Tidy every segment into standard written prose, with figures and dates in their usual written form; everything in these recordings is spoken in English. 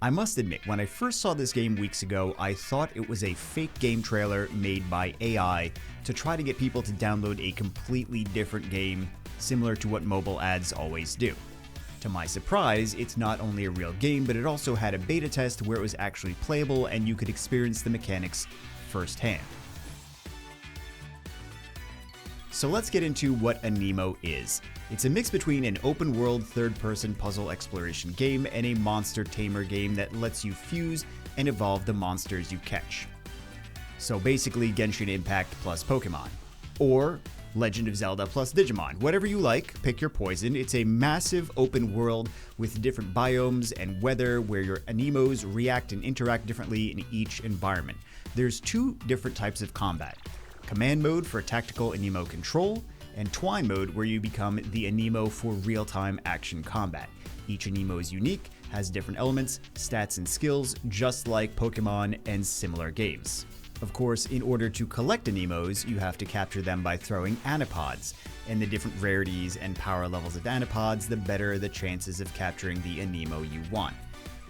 I must admit, when I first saw this game weeks ago, I thought it was a fake game trailer made by AI to try to get people to download a completely different game, similar to what mobile ads always do. To my surprise, it's not only a real game, but it also had a beta test where it was actually playable and you could experience the mechanics firsthand. So let's get into what Anemo is. It's a mix between an open-world third-person puzzle exploration game and a monster tamer game that lets you fuse and evolve the monsters you catch. So basically Genshin Impact plus Pokémon. Or Legend of Zelda plus Digimon. Whatever you like, pick your poison. It's a massive open world with different biomes and weather where your Anemos react and interact differently in each environment. There's two different types of combat. Command mode for tactical Anemo control, and Twine mode where you become the Anemo for real-time action combat. Each Anemo is unique, has different elements, stats, and skills, just like Pokémon and similar games. Of course, in order to collect Anemos, you have to capture them by throwing Anapods, and the different rarities and power levels of Anapods, the better the chances of capturing the Anemo you want.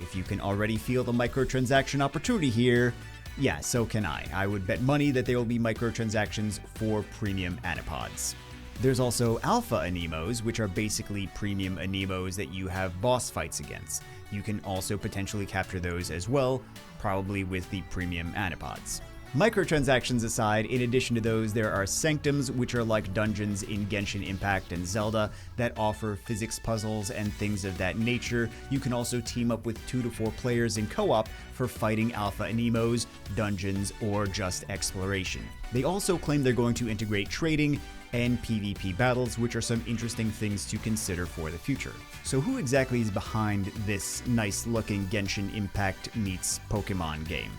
If you can already feel the microtransaction opportunity here, yeah, so can I. I would bet money that there will be microtransactions for premium Anapods. There's also Alpha Anemos, which are basically premium Anemos that you have boss fights against. You can also potentially capture those as well, probably with the premium Anapods. Microtransactions aside, in addition to those, there are Sanctums, which are like dungeons in Genshin Impact and Zelda that offer physics puzzles and things of that nature. You can also team up with 2 to 4 players in co-op for fighting Alpha Anemos, dungeons, or just exploration. They also claim they're going to integrate trading and PvP battles, which are some interesting things to consider for the future. So who exactly is behind this nice-looking Genshin Impact meets Pokemon game?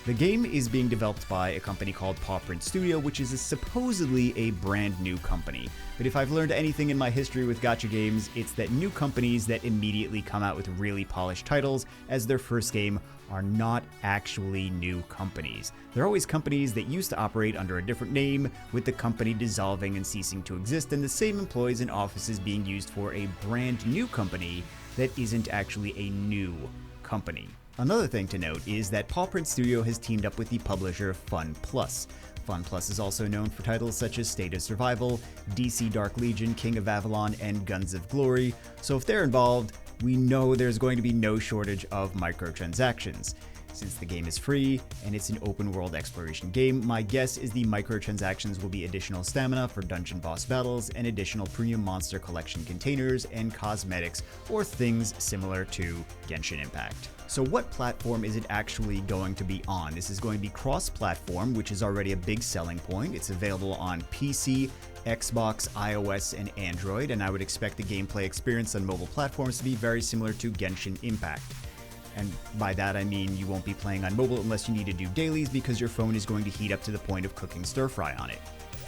The game is being developed by a company called Pawprint Studio, which is supposedly a brand new company. But if I've learned anything in my history with gacha games, it's that new companies that immediately come out with really polished titles as their first game are not actually new companies. They're always companies that used to operate under a different name, with the company dissolving and ceasing to exist, and the same employees and offices being used for a brand new company that isn't actually a new company. Another thing to note is that Pawprint Studio has teamed up with the publisher Fun Plus. Fun Plus is also known for titles such as State of Survival, DC Dark Legion, King of Avalon, and Guns of Glory, so if they're involved, we know there's going to be no shortage of microtransactions. Since the game is free and it's an open world exploration game, my guess is the microtransactions will be additional stamina for dungeon boss battles and additional premium monster collection containers and cosmetics or things similar to Genshin Impact. So what platform is it actually going to be on? This is going to be cross-platform, which is already a big selling point. It's available on PC, Xbox, iOS, and Android, and I would expect the gameplay experience on mobile platforms to be very similar to Genshin Impact. And by that I mean you won't be playing on mobile unless you need to do dailies because your phone is going to heat up to the point of cooking stir-fry on it.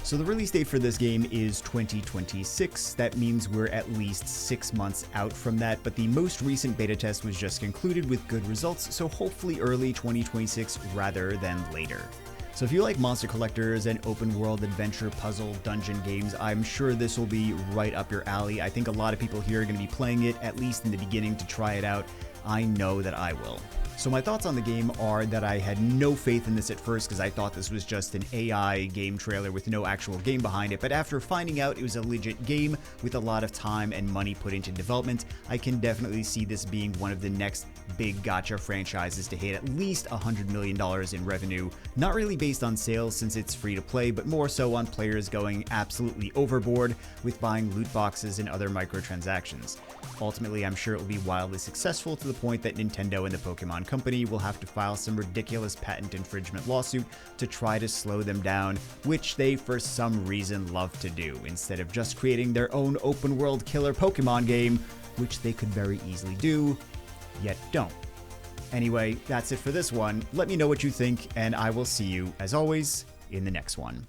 So the release date for this game is 2026. That means we're at least 6 months out from that, but the most recent beta test was just concluded with good results, so hopefully early 2026 rather than later. So if you like monster collectors and open world adventure puzzle dungeon games, I'm sure this will be right up your alley. I think a lot of people here are going to be playing it, at least in the beginning, to try it out. I know that I will. So my thoughts on the game are that I had no faith in this at first because I thought this was just an AI game trailer with no actual game behind it, but after finding out it was a legit game with a lot of time and money put into development, I can definitely see this being one of the next big gacha franchises to hit at least $100 million in revenue, not really based on sales since it's free to play, but more so on players going absolutely overboard with buying loot boxes and other microtransactions. Ultimately, I'm sure it will be wildly successful to the point that Nintendo and the Pokémon Company will have to file some ridiculous patent infringement lawsuit to try to slow them down, which they for some reason love to do, instead of just creating their own open world killer Pokémon game, which they could very easily do, yet don't. Anyway, that's it for this one. Let me know what you think, and I will see you, as always, in the next one.